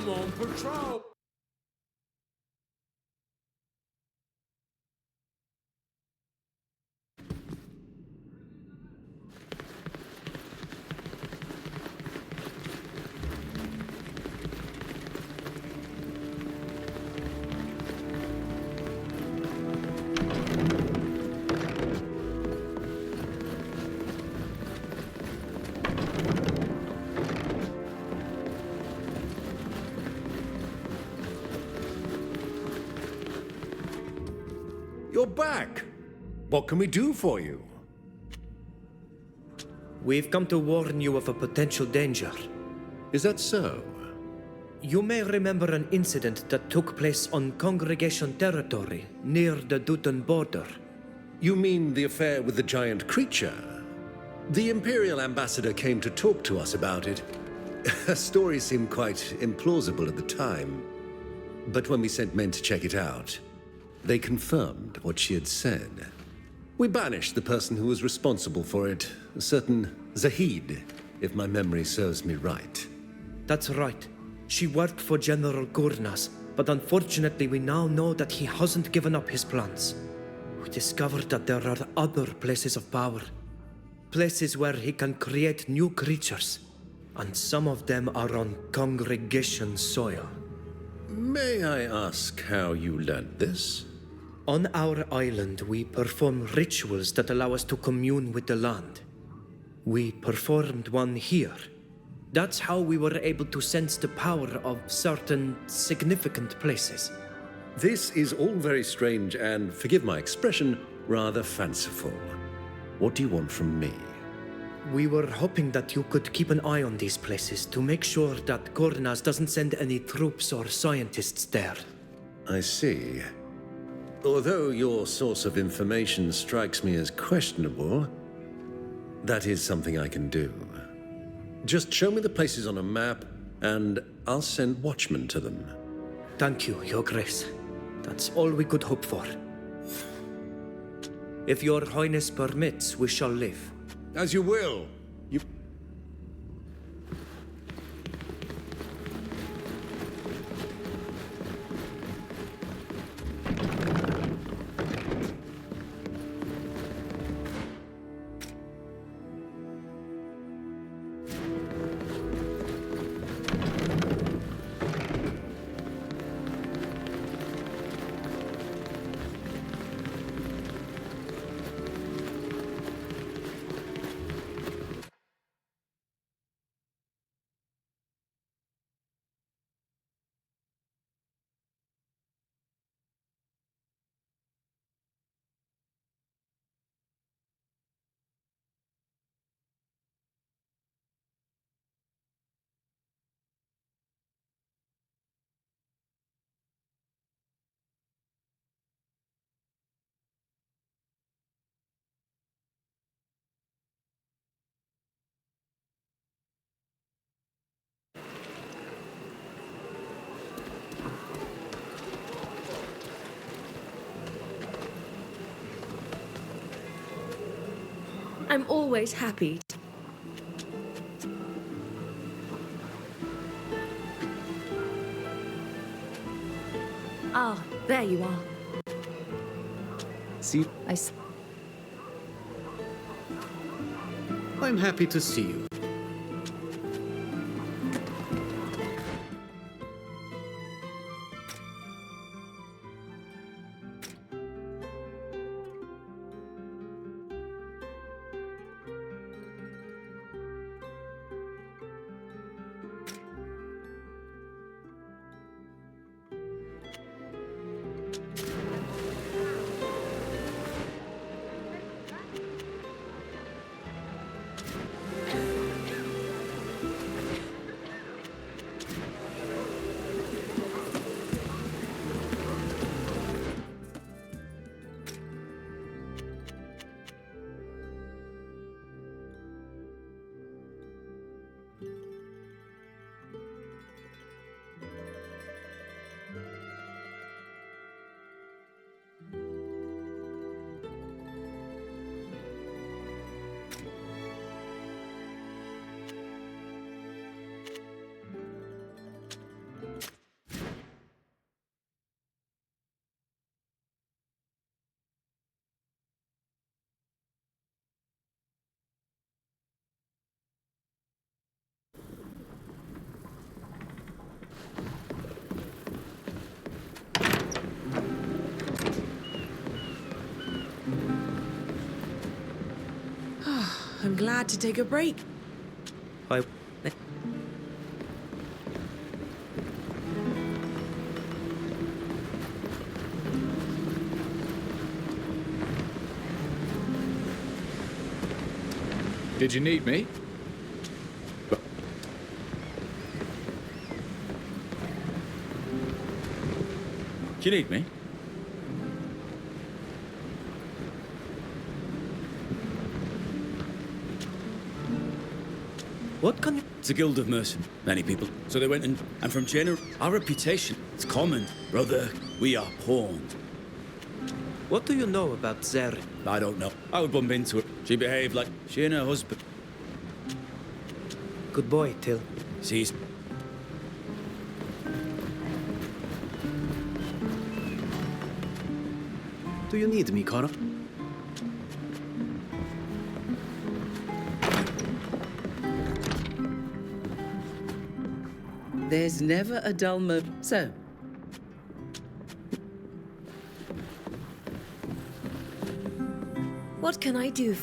on patrol. You're back! What can we do for you? We've come to warn you of a potential danger. Is that so? You may remember an incident that took place on Congregation territory, near the Dutan border. You mean the affair with the giant creature? The Imperial Ambassador came to talk to us about it. Her story seemed quite implausible at the time. But when we sent men to check it out, they confirmed what she had said. We banished the person who was responsible for it, a certain Zahid, if my memory serves me right. That's right. She worked for General Gurnas, but unfortunately we now know that he hasn't given up his plans. We discovered that there are other places of power. Places where he can create new creatures. And some of them are on Congregation soil. May I ask how you learned this? On our island, we perform rituals that allow us to commune with the land. We performed one here. That's how we were able to sense the power of certain significant places. This is all very strange and, forgive my expression, rather fanciful. What do you want from me? We were hoping that you could keep an eye on these places to make sure that Gurnas doesn't send any troops or scientists there. I see. Although your source of information strikes me as questionable, that is something I can do. Just show me the places on a map, and I'll send watchmen to them. Thank you, Your Grace. That's all we could hope for. If Your Highness permits, we shall leave. As you will. I'm always happy. Ah, there you are. See, I'm happy to see you. glad to take a break. I... Did you need me? Do you need me? What can you... It's a guild of mercenaries, many people. So they went and from general, our reputation, it's common. Brother, we are pawned. What do you know about Zeri? I don't know. I would bump into her. She behaved like she and her husband. Good boy, Till. She's... Do you need me, Connor? There's never a dull moment. So, What can I do?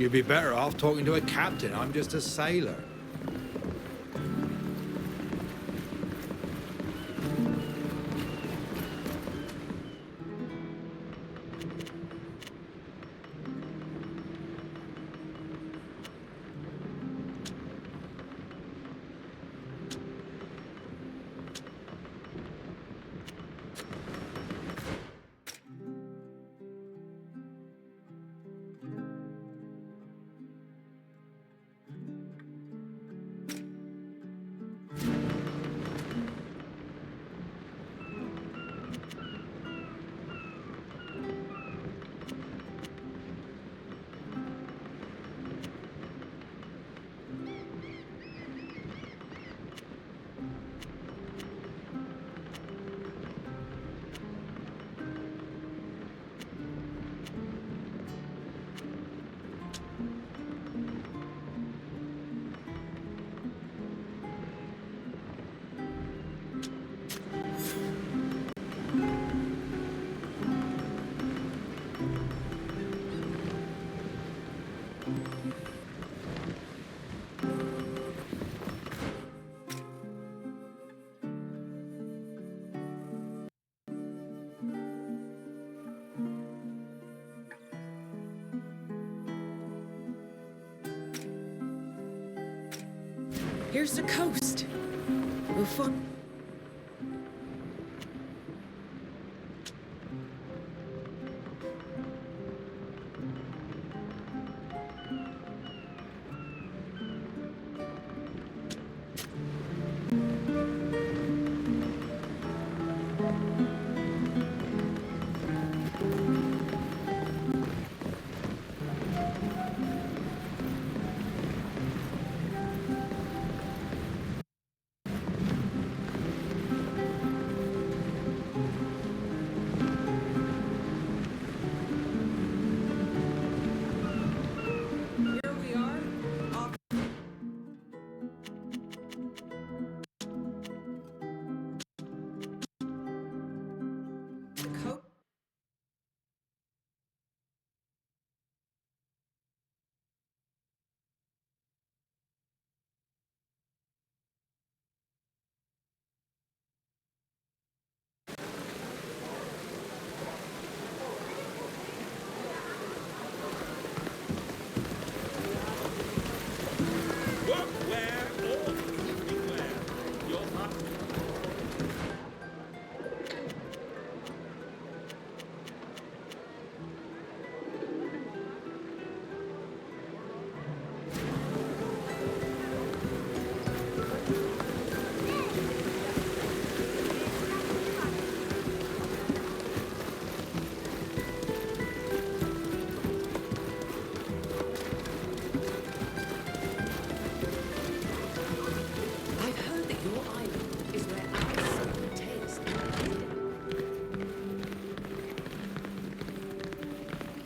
You'd be better off talking to a captain. I'm just a sailor. Here's the coast. We'll find...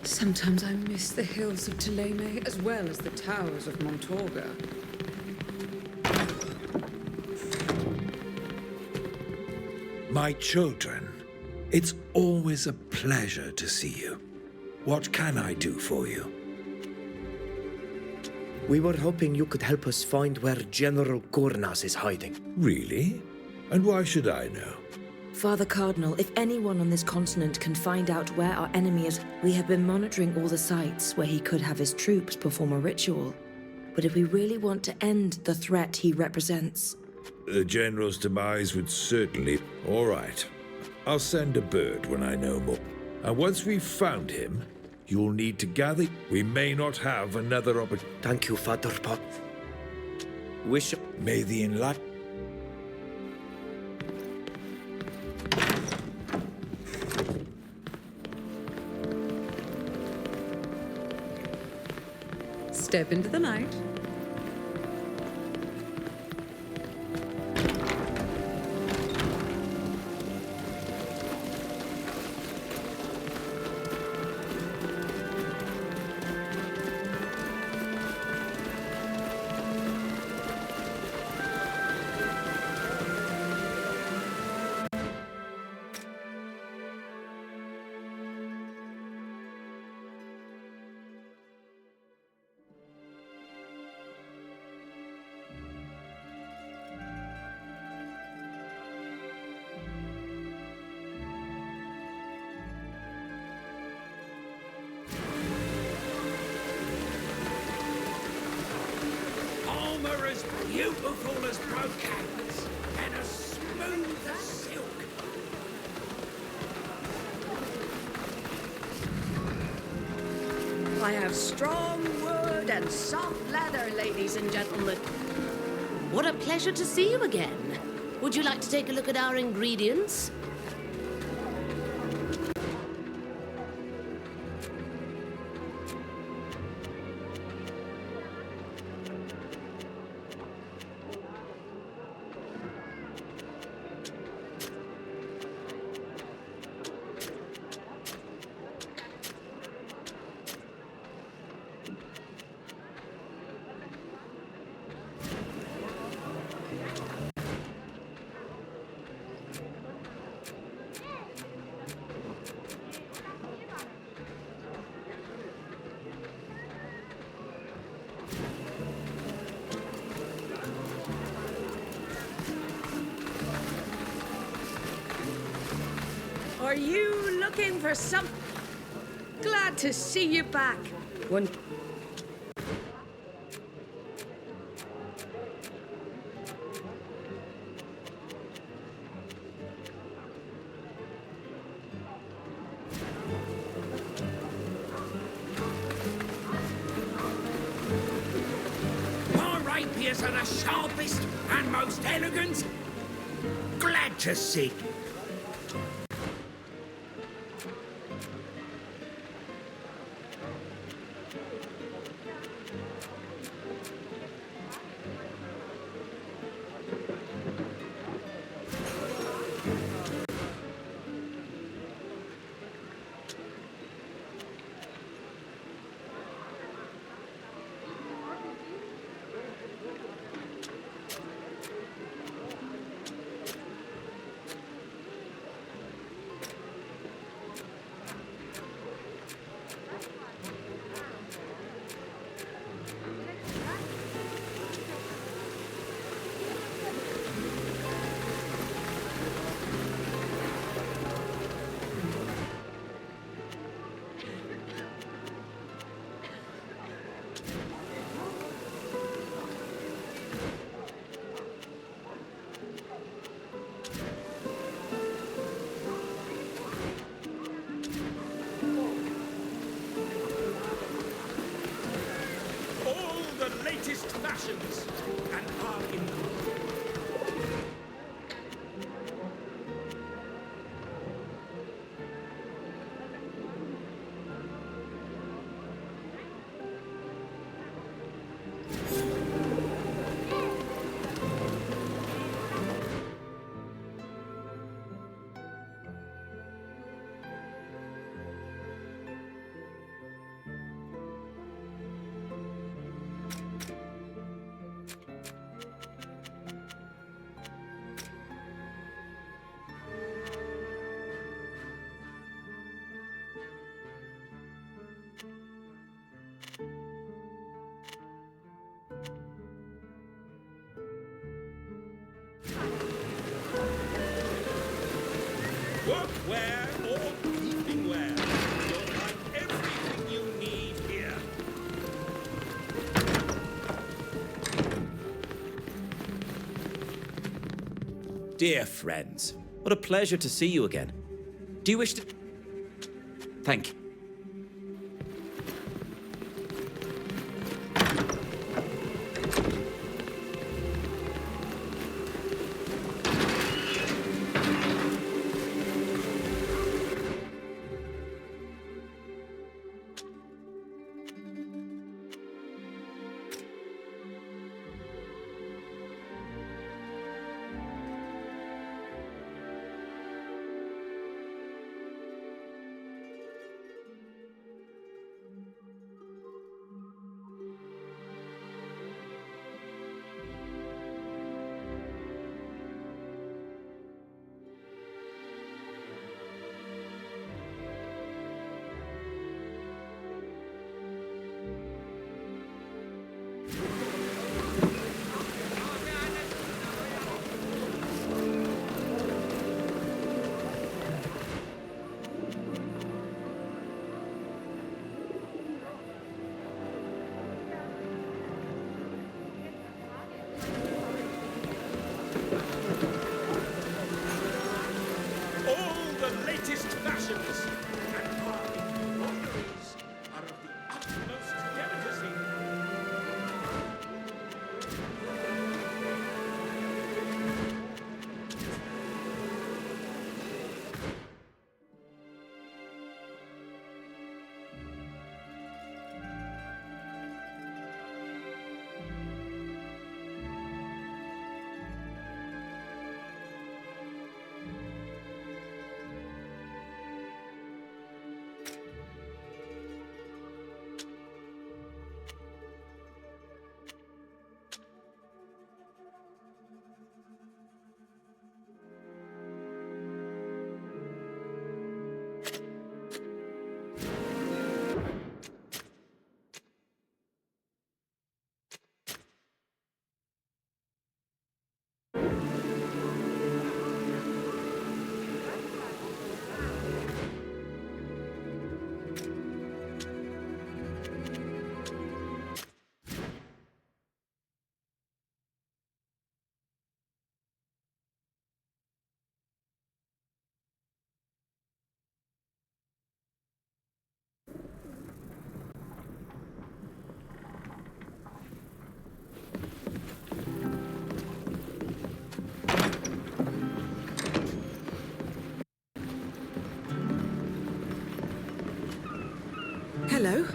Sometimes I miss the hills of Thélème as well as the towers of Montorga. My children, it's always a pleasure to see you. What can I do for you? We were hoping you could help us find where General Gurnas is hiding. Really? And why should I know? Father Cardinal, if anyone on this continent can find out where our enemy is, we have been monitoring all the sites where he could have his troops perform a ritual. But if we really want to end the threat he represents... The General's demise would certainly... All right. I'll send a bird when I know more. And once we've found him, you'll need to gather... We may not have another opportunity. Thank you, Father Pop. Wish... May the enlightened... Step into the night. Armor as beautiful as brocades, and as smooth as silk. I have strong wood and soft leather, ladies and gentlemen. What a pleasure to see you again. Would you like to take a look at our ingredients? Are you looking for some... Glad to see you back. are the sharpest and most elegant. Glad to see. Fashions and are in workwear or evening wear. You'll find everything you need here. Dear friends, what a pleasure to see you again. Do you wish to... Thank you. Hello.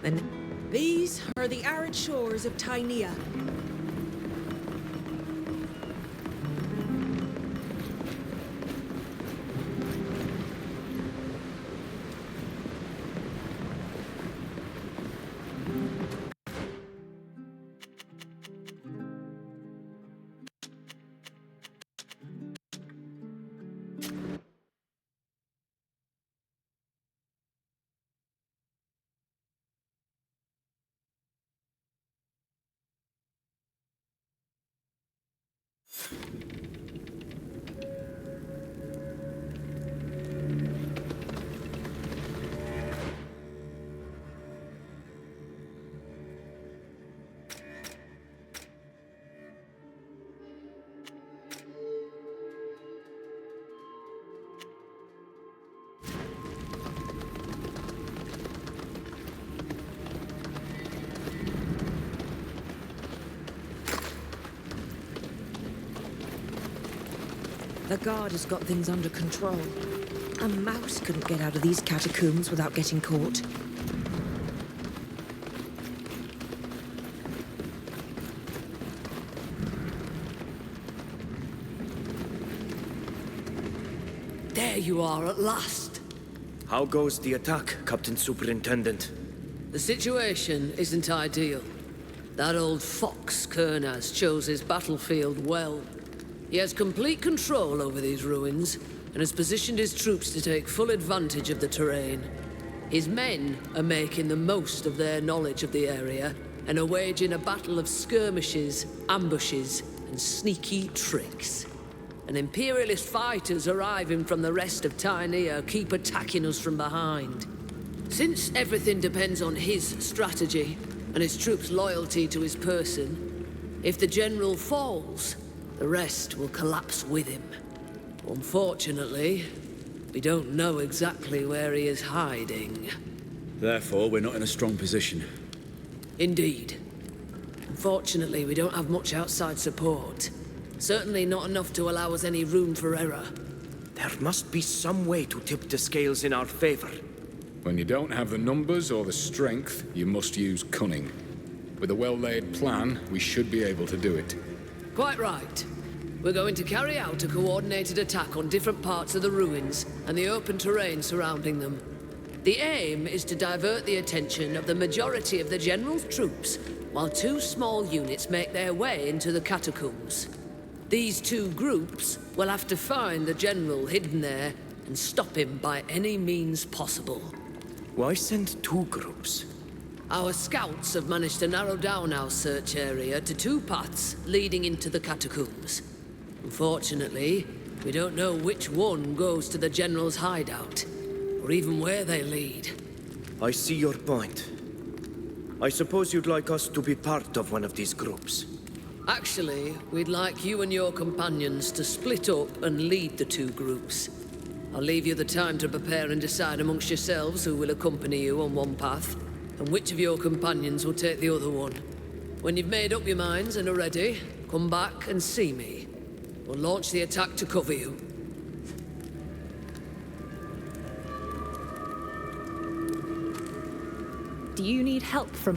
And these are the arid shores of Tynea. The guard has got things under control. A mouse couldn't get out of these catacombs without getting caught. There you are at last. How goes the attack, Captain Superintendent? The situation isn't ideal. That old fox, Kernaz, chose his battlefield well. He has complete control over these ruins, and has positioned his troops to take full advantage of the terrain. His men are making the most of their knowledge of the area, and are waging a battle of skirmishes, ambushes, and sneaky tricks. And Imperialist fighters arriving from the rest of Tynea keep attacking us from behind. Since everything depends on his strategy, and his troops' loyalty to his person, if the general falls, the rest will collapse with him. Unfortunately, we don't know exactly where he is hiding. Therefore, we're not in a strong position. Indeed. Unfortunately, we don't have much outside support. Certainly not enough to allow us any room for error. There must be some way to tip the scales in our favor. When you don't have the numbers or the strength, you must use cunning. With a well-laid plan, we should be able to do it. Quite right. We're going to carry out a coordinated attack on different parts of the ruins and the open terrain surrounding them. The aim is to divert the attention of the majority of the General's troops, while two small units make their way into the catacombs. These two groups will have to find the General hidden there and stop him by any means possible. Why send two groups? Our scouts have managed to narrow down our search area to two paths leading into the catacombs. Unfortunately, we don't know which one goes to the General's hideout, or even where they lead. I see your point. I suppose you'd like us to be part of one of these groups. Actually, we'd like you and your companions to split up and lead the two groups. I'll leave you the time to prepare and decide amongst yourselves who will accompany you on one path, and which of your companions will take the other one. When you've made up your minds and are ready, come back and see me. We'll launch the attack to cover you. Do you need help from...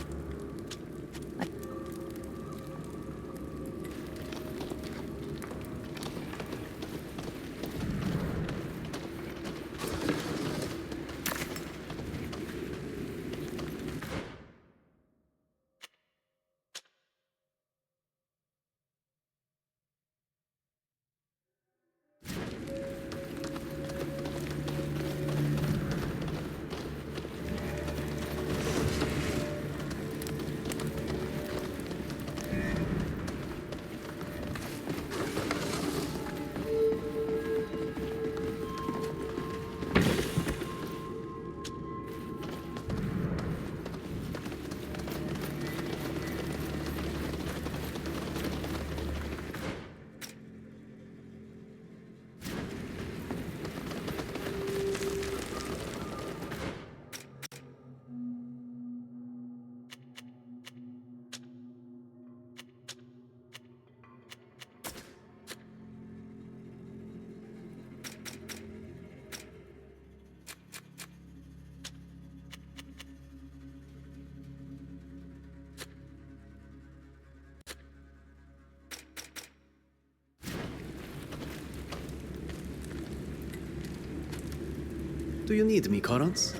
Do you need me, Carans?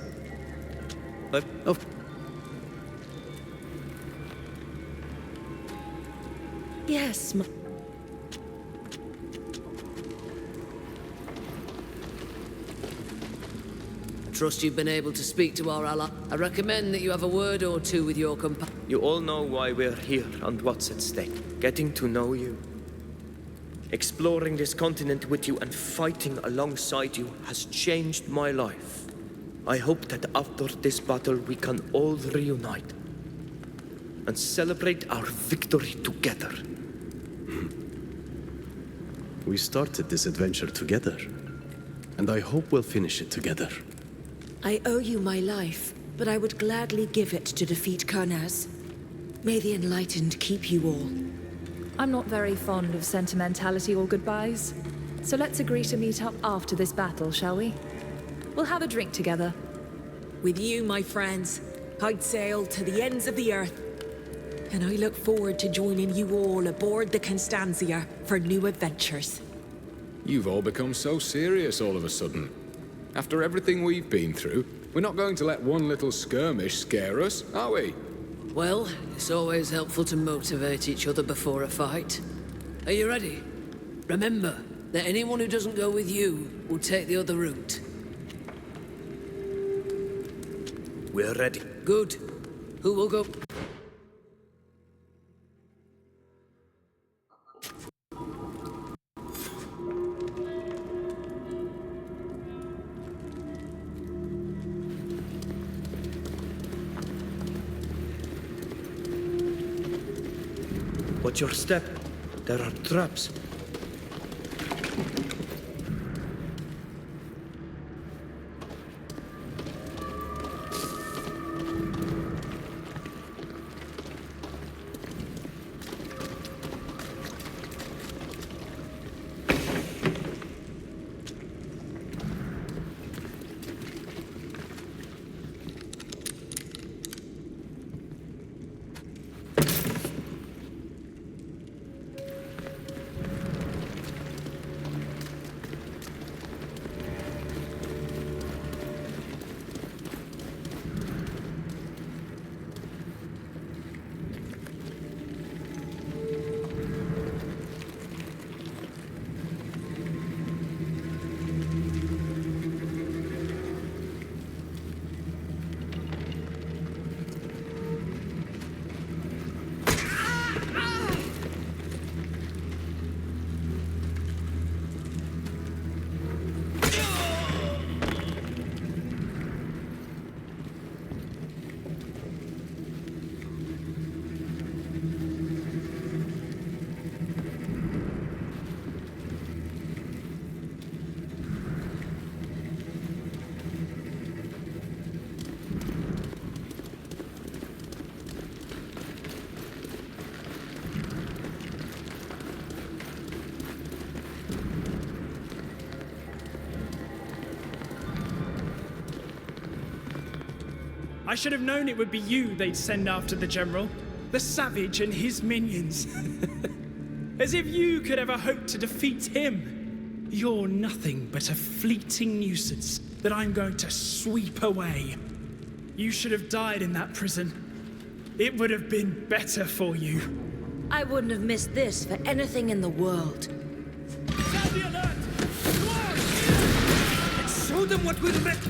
Of Yes, Trust you've been able to speak to our ally. I recommend that you have a word or two with your companion. You all know why we're here and what's at stake. Getting to know you. Exploring this continent with you and fighting alongside you has changed my life. I hope that after this battle we can all reunite and celebrate our victory together. We started this adventure together, and I hope we'll finish it together. I owe you my life, but I would gladly give it to defeat Karnaz. May the Enlightened keep you all. I'm not very fond of sentimentality or goodbyes, so let's agree to meet up after this battle, shall we? We'll have a drink together. With you, my friends, I'd sail to the ends of the earth. And I look forward to joining you all aboard the Constantia for new adventures. You've all become so serious all of a sudden. After everything we've been through, we're not going to let one little skirmish scare us, are we? Well, it's always helpful to motivate each other before a fight. Are you ready? Remember that anyone who doesn't go with you will take the other route. We're ready. Good. Who will go? Watch your step. There are traps. I should have known it would be you they'd send after the General. The Savage and his minions. As if you could ever hope to defeat him. You're nothing but a fleeting nuisance that I'm going to sweep away. You should have died in that prison. It would have been better for you. I wouldn't have missed this for anything in the world. Sound the alert! Let's show them what we're meant.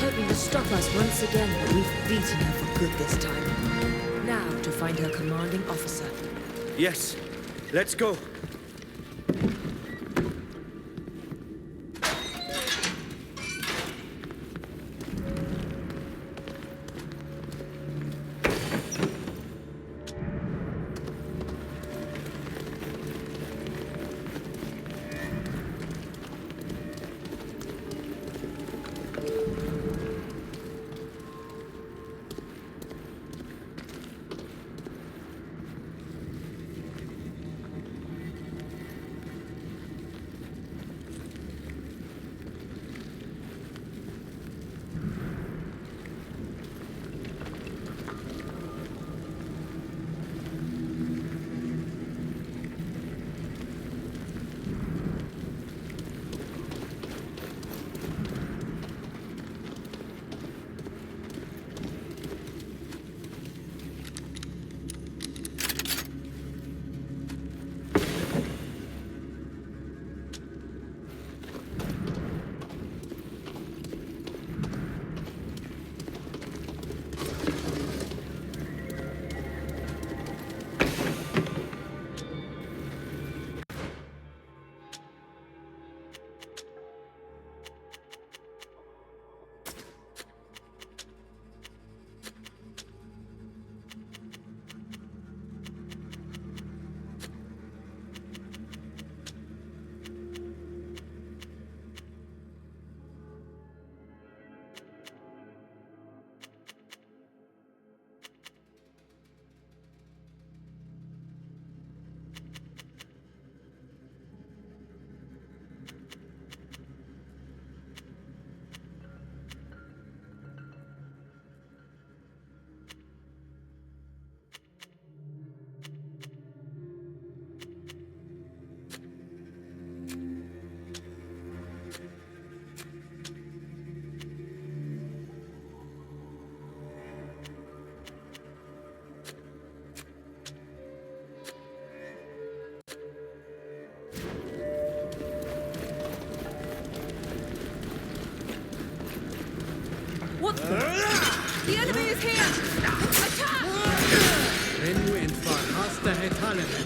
hoping to stop us once again, but we've beaten her for good this time. Now to find her commanding officer. Yes, let's go. What? The enemy is here! Attack! Renwin verhasste Hetalemen.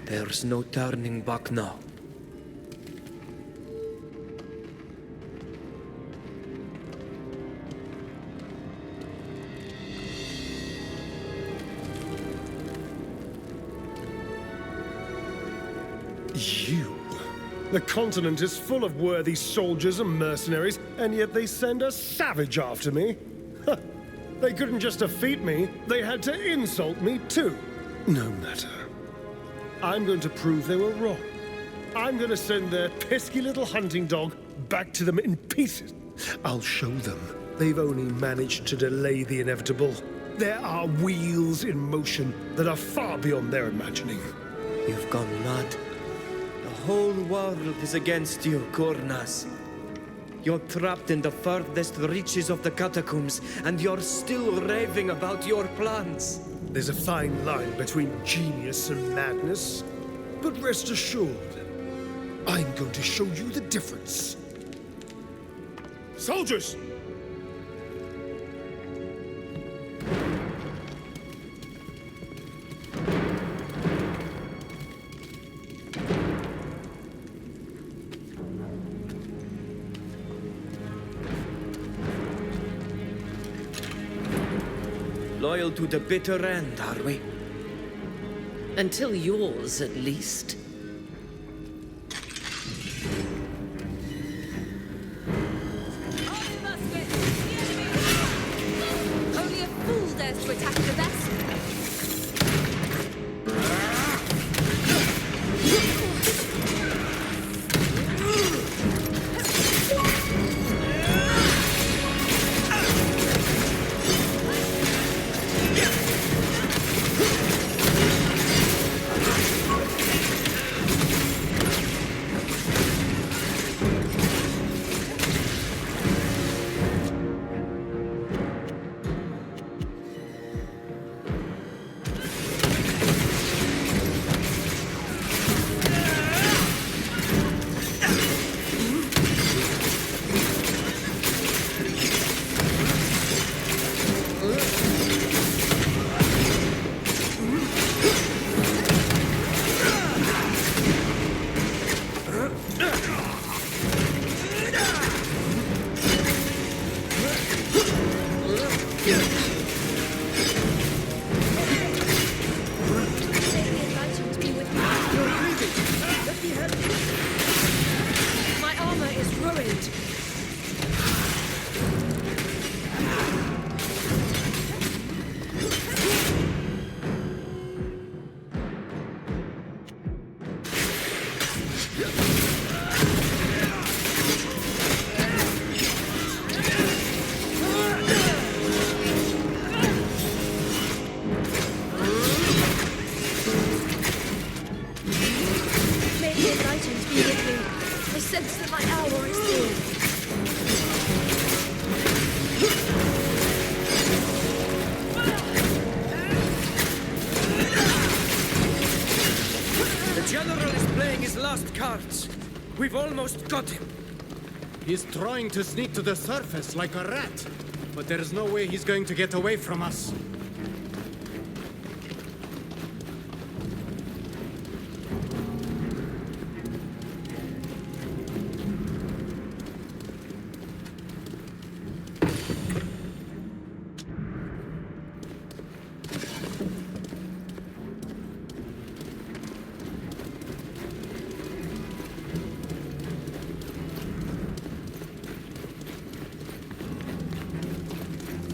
There's no turning back now. You? The continent is full of worthy soldiers and mercenaries, and yet they send a savage after me? They couldn't just defeat me, they had to insult me too. No matter. I'm going to prove they were wrong. I'm going to send their pesky little hunting dog back to them in pieces. I'll show them they've only managed to delay the inevitable. There are wheels in motion that are far beyond their imagining. You've gone mad. The whole world is against you, Gurnas. You're trapped in the furthest reaches of the catacombs, and you're still raving about your plans. There's a fine line between genius and madness. But rest assured, I'm going to show you the difference. Soldiers! Loyal to the bitter end, are we? Until yours, at least. Only a fool dares to attack the best. My armor is ruined. May the enlightened be with me. I sense that my hour is near. The General is playing his last cards. We've almost got him. He's trying to sneak to the surface like a rat, but there's no way he's going to get away from us.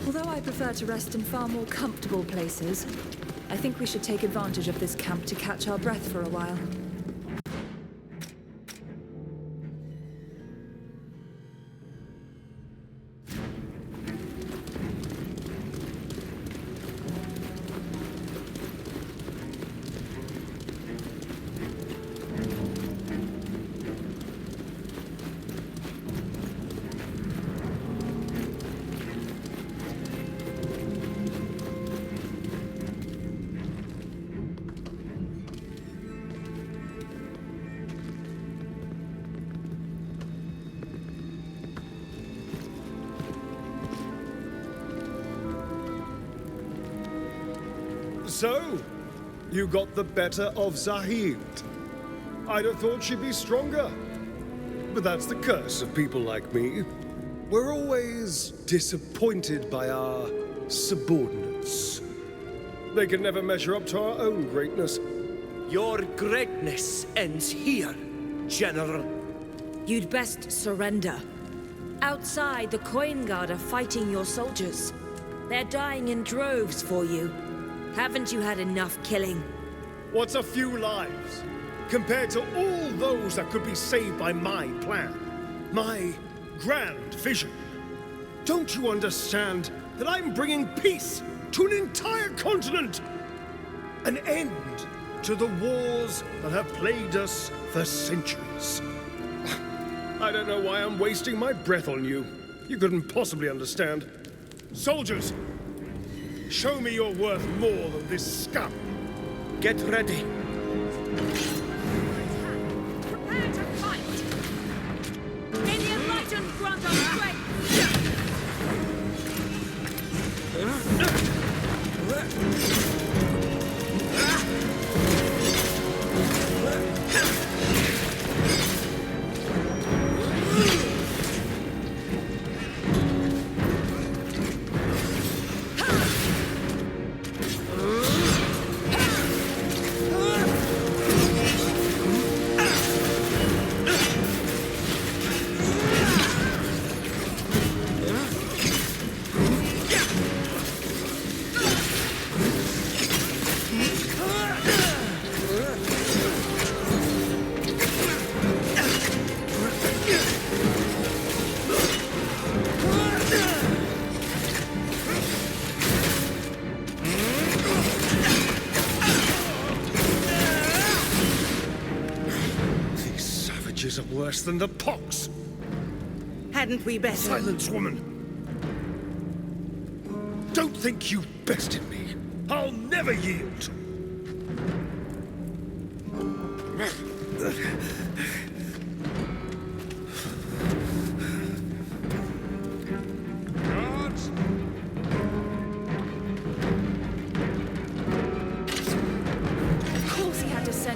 Although I prefer to rest in far more comfortable places, I think we should take advantage of this camp to catch our breath for a while. So, you got the better of Zahid. I'd have thought she'd be stronger. But that's the curse of people like me. We're always disappointed by our subordinates. They can never measure up to our own greatness. Your greatness ends here, General. You'd best surrender. Outside, the Coin Guard are fighting your soldiers. They're dying in droves for you. Haven't you had enough killing? What's a few lives compared to all those that could be saved by my plan? My grand vision. Don't you understand that I'm bringing peace to an entire continent? An end to the wars that have plagued us for centuries. I don't know why I'm wasting my breath on you. You couldn't possibly understand. Soldiers, show me you're worth more than this scum. Get ready. Prepare to fight! May the enlightened grant us strength! worse than the pox. Hadn't we better? Silence, woman. Don't think you bested me. I'll never yield.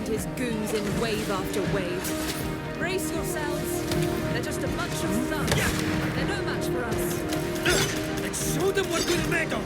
His goons in wave after wave. Brace yourselves. They're just a bunch of thugs. They're no match for us. Let's show them what we're made of.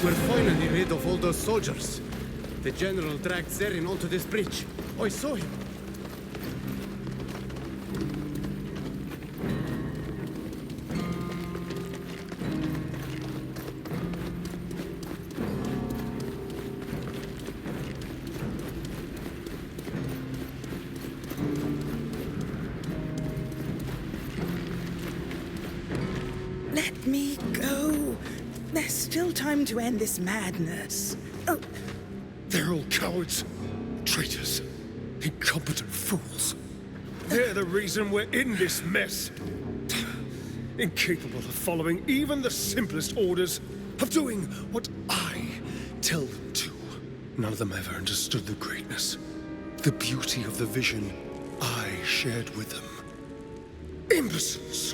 We're finally rid of all those soldiers. The general dragged Zerin onto this bridge. I saw him. Let me go. There's still time to end this madness. Oh, They're all cowards, traitors, incompetent fools. They're the reason we're in this mess. Incapable of following even the simplest orders, of doing what I tell them to. None of them ever understood the greatness, the beauty of the vision I shared with them. Imbeciles!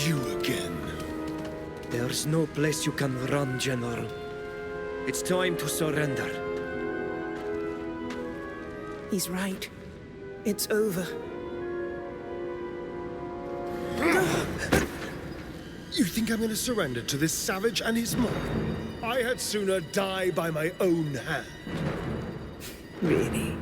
You again. There's no place you can run, General. It's time to surrender. he's right. It's over. You think I'm gonna surrender to this savage and his mob? I had sooner die by my own hand. Really?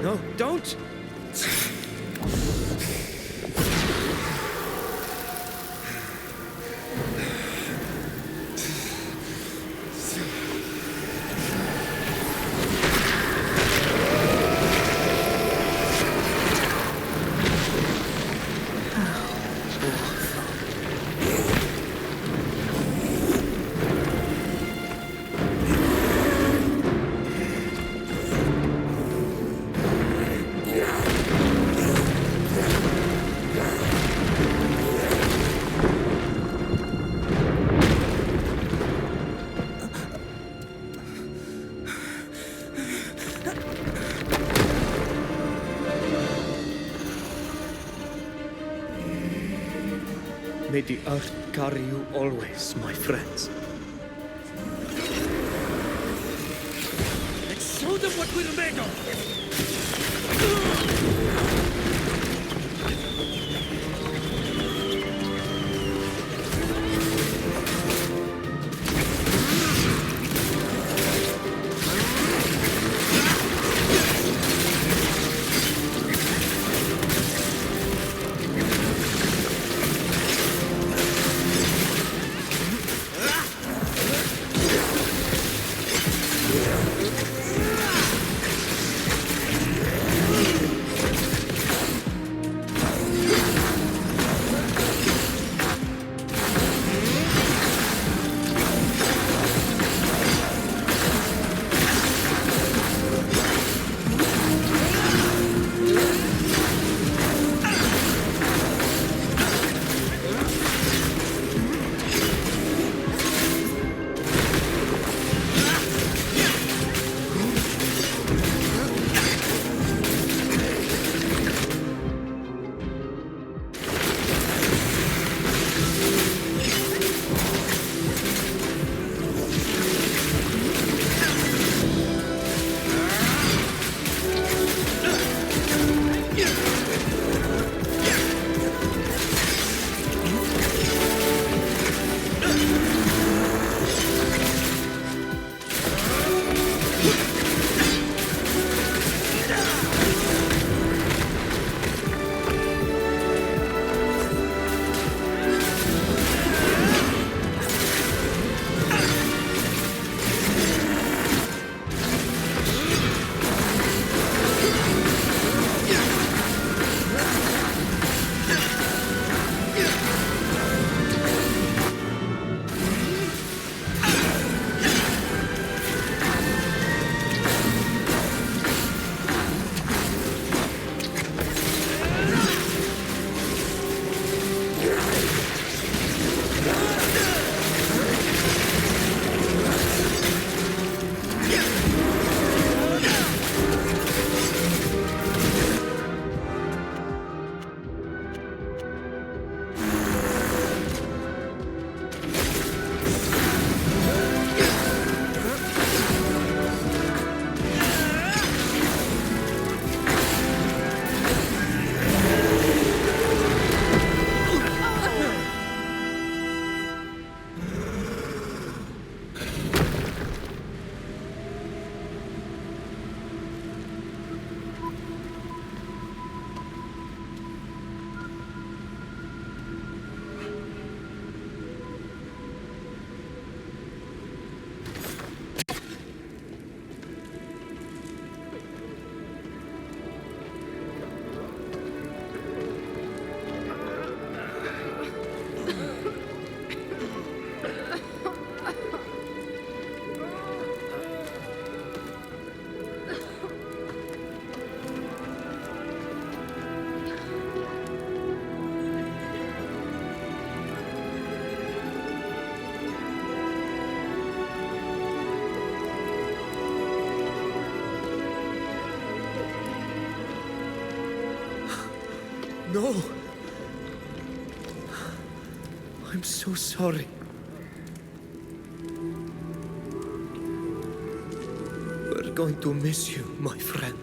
No, don't! May the earth carry you always, my friends. Let's show them what we're made of! No! I'm so sorry. We're going to miss you, my friend.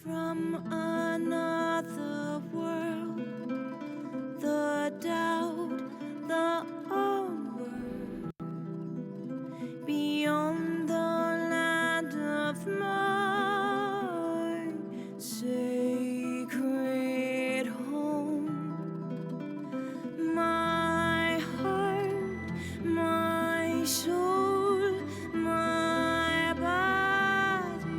From another world, the doubt, the onward, beyond the land of my sacred home, my heart, my soul, my body,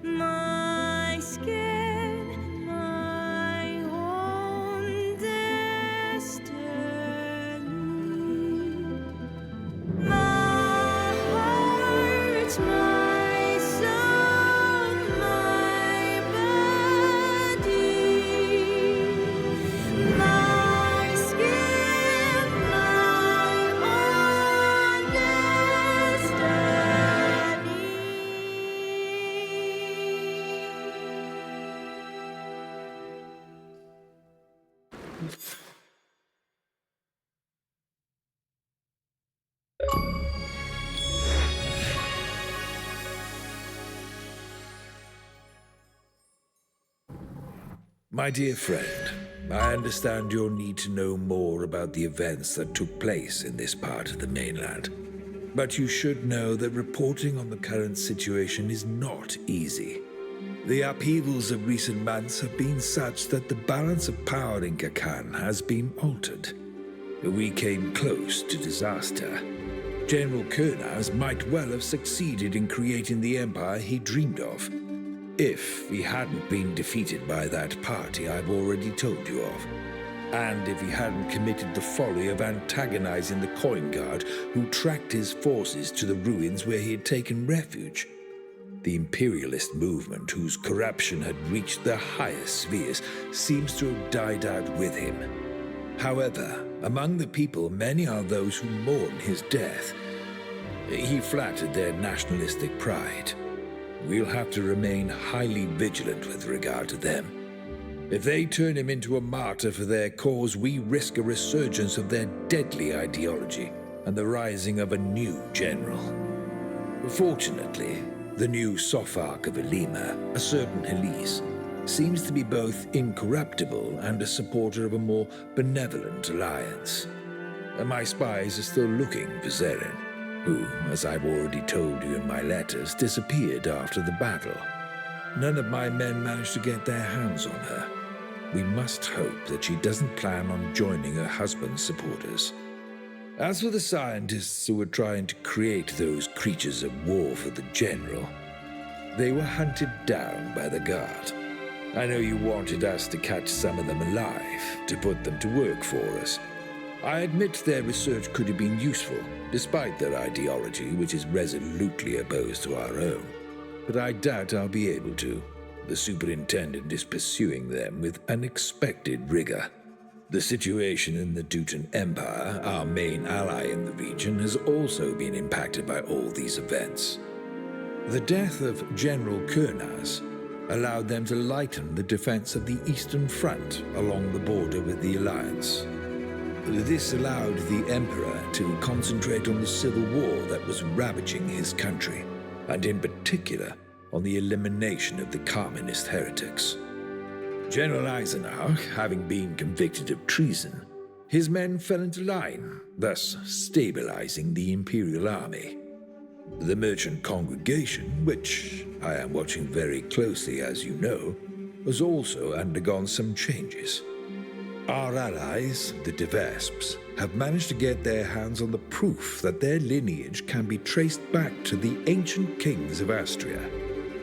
my skin, my own destiny. My heart, my soul, my body, my skin, my own My dear friend, I understand your need to know more about the events that took place in this part of the mainland. But you should know that reporting on the current situation is not easy. The upheavals of recent months have been such that the balance of power in Kakan has been altered. We came close to disaster. General Kurnaz might well have succeeded in creating the empire he dreamed of, if he hadn't been defeated by that party I've already told you of, and if he hadn't committed the folly of antagonizing the coin guard who tracked his forces to the ruins where he had taken refuge. The imperialist movement, whose corruption had reached the highest spheres, seems to have died out with him. However, among the people, many are those who mourn his death. He flattered their nationalistic pride. We'll have to remain highly vigilant with regard to them. If they turn him into a martyr for their cause, we risk a resurgence of their deadly ideology and the rising of a new general. Fortunately, the new Sopharch of Elima, a certain Helise, seems to be both incorruptible and a supporter of a more benevolent alliance. My spies are still looking for Zeren, who, as I've already told you in my letters, disappeared after the battle. None of my men managed to get their hands on her. We must hope that she doesn't plan on joining her husband's supporters. As for the scientists who were trying to create those creatures of war for the general, they were hunted down by the guard. I know you wanted us to catch some of them alive, to put them to work for us. I admit their research could have been useful, despite their ideology, which is resolutely opposed to our own. But I doubt I'll be able to. The superintendent is pursuing them with unexpected rigor. The situation in the Dutan Empire, our main ally in the region, has also been impacted by all these events. The death of General Kurnaz allowed them to lighten the defense of the Eastern Front along the border with the Alliance. This allowed the Emperor to concentrate on the civil war that was ravaging his country, and in particular on the elimination of the Communist heretics. General Eisenach, having been convicted of treason, his men fell into line, thus stabilizing the Imperial Army. The merchant congregation, which I am watching very closely as you know, has also undergone some changes. Our allies, the de Vesps, have managed to get their hands on the proof that their lineage can be traced back to the ancient kings of Astria.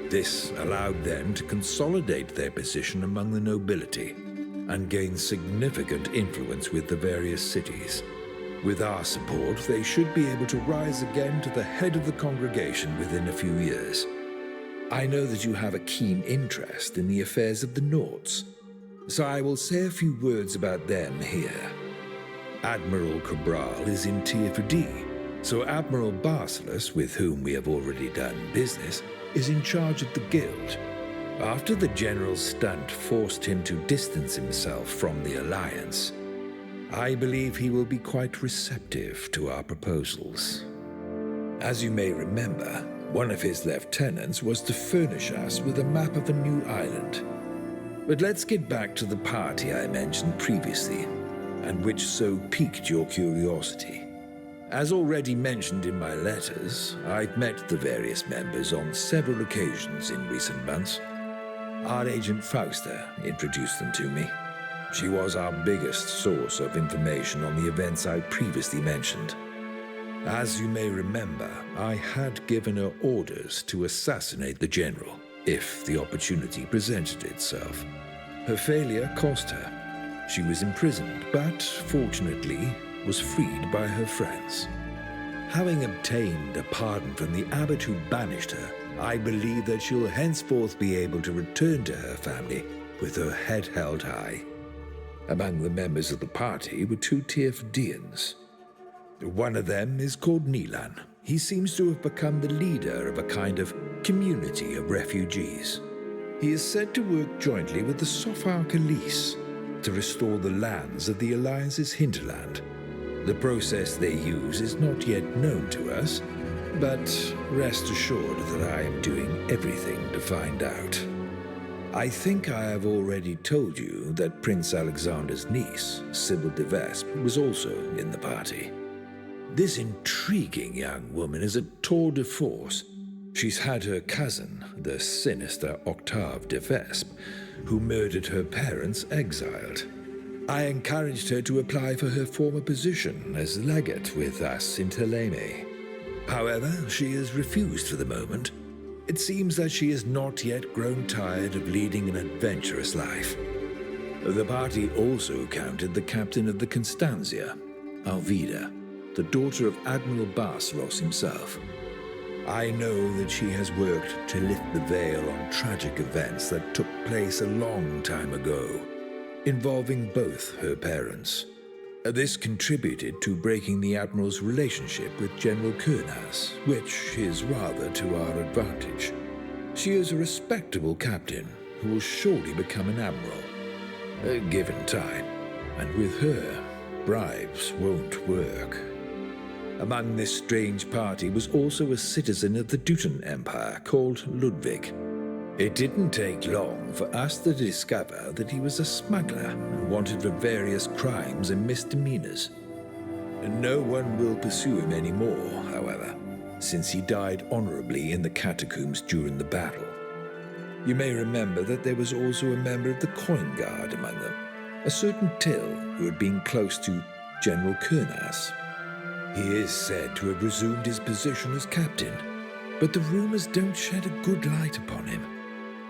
This allowed them to consolidate their position among the nobility and gain significant influence with the various cities. With our support, they should be able to rise again to the head of the congregation within a few years. I know that you have a keen interest in the affairs of the Nords, so I will say a few words about them here. Admiral Cabral is in Tier so Admiral Basileus, with whom we have already done business, is in charge of the guild. After the general's stunt forced him to distance himself from the Alliance, I believe he will be quite receptive to our proposals. As you may remember, one of his lieutenants was to furnish us with a map of a new island. But let's get back to the party I mentioned previously, and which so piqued your curiosity. As already mentioned in my letters, I've met the various members on several occasions in recent months. Our agent Fausta introduced them to me. She was our biggest source of information on the events I previously mentioned. As you may remember, I had given her orders to assassinate the general, if the opportunity presented itself. Her failure cost her. She was imprisoned, but fortunately was freed by her friends. Having obtained a pardon from the abbot who banished her, I believe that she'll henceforth be able to return to her family with her head held high. Among the members of the party were 2 Tirfdians. One of them is called Nilan. He seems to have become the leader of a kind of community of refugees. He is said to work jointly with the Sofar Khalees to restore the lands of the Alliance's hinterland. The process they use is not yet known to us, but rest assured that I am doing everything to find out. I think I have already told you that Prince Alexander's niece, Sybil de Vesp, was also in the party. This intriguing young woman is a tour de force. She's had her cousin, the sinister Octave de Vesp, who murdered her parents, exiled. I encouraged her to apply for her former position as legate with us in Ptolemy. However, she has refused for the moment. It seems that she has not yet grown tired of leading an adventurous life. The party also counted the captain of the Constantia, Alvida, the daughter of Admiral Basileus himself. I know that she has worked to lift the veil on tragic events that took place a long time ago, involving both her parents. This contributed to breaking the Admiral's relationship with General Kurnaz, which is rather to our advantage. She is a respectable captain who will surely become an admiral, given time, and with her, bribes won't work. Among this strange party was also a citizen of the Teuton Empire called Ludwig. It didn't take long for us to discover that he was a smuggler and wanted for various crimes and misdemeanors. No one will pursue him anymore, however, since he died honorably in the catacombs during the battle. You may remember that there was also a member of the Coin Guard among them, a certain Till who had been close to General Kurnaz. He is said to have resumed his position as captain, but the rumors don't shed a good light upon him.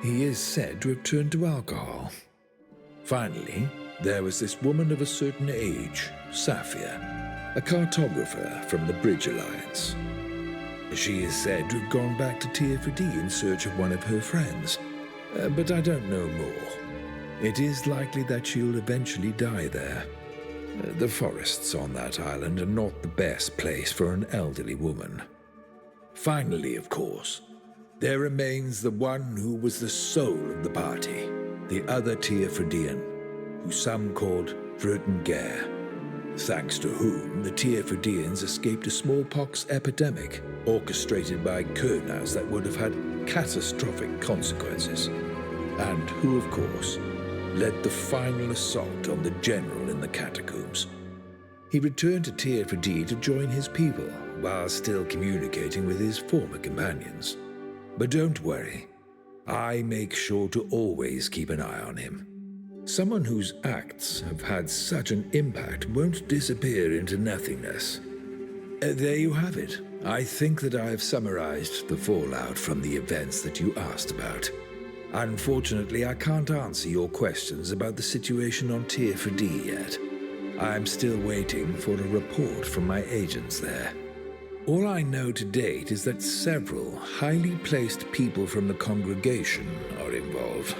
He is said to have turned to alcohol. Finally, there was this woman of a certain age, Safia, a cartographer from the Bridge Alliance. She is said to have gone back to Tier-Fudi in search of one of her friends, but I don't know more. It is likely that she'll eventually die there. The forests on that island are not the best place for an elderly woman. Finally, of course, there remains the one who was the soul of the party, the other Tier-Fudian, who some called Frötengare. thanks to whom the Tearfridians escaped a smallpox epidemic orchestrated by Kurnas that would have had catastrophic consequences, and who, of course, led the final assault on the general in the catacombs. He returned to Tearfridi to join his people, while still communicating with his former companions. But don't worry, I make sure to always keep an eye on him. Someone whose acts have had such an impact won't disappear into nothingness. There you have it. I think that I have summarized the fallout from the events that you asked about. Unfortunately, I can't answer your questions about the situation on Tearfridi yet. I'm still waiting for a report from my agents there. All I know to date is that several highly placed people from the congregation are involved.